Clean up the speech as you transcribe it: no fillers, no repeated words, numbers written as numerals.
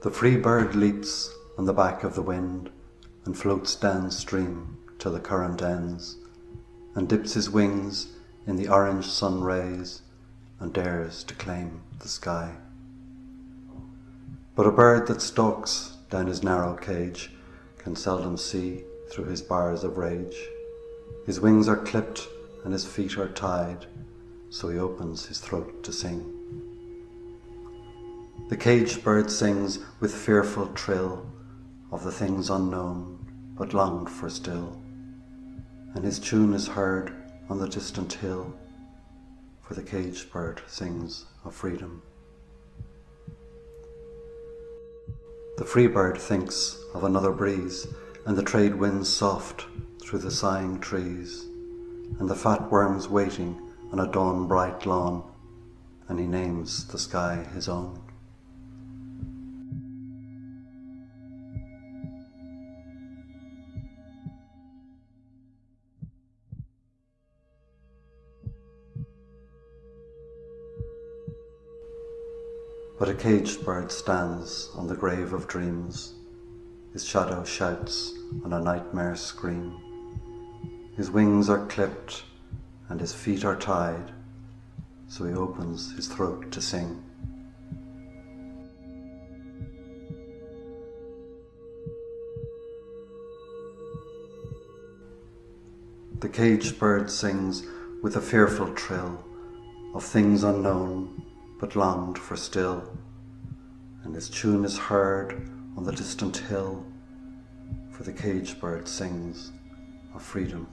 The free bird leaps on the back of the wind and floats downstream till the current ends, and dips his wings in the orange sun rays and dares to claim the sky. But a bird that stalks down his narrow cage can seldom see through his bars of rage. His wings are clipped and his feet are tied, so he opens his throat to sing. The caged bird sings with fearful trill of the things unknown but longed for still, and his tune is heard on the distant hill, for the caged bird sings of freedom. The free bird thinks of another breeze, and the trade winds soft through the sighing trees, and the fat worms waiting on a dawn bright lawn, and he names the sky his own. But a caged bird stands on the grave of dreams. His shadow shouts on a nightmare scream. His wings are clipped and his feet are tied, so he opens his throat to sing. The caged bird sings with a fearful trill of things unknown but longed for still, and his tune is heard on the distant hill, for the caged bird sings of freedom.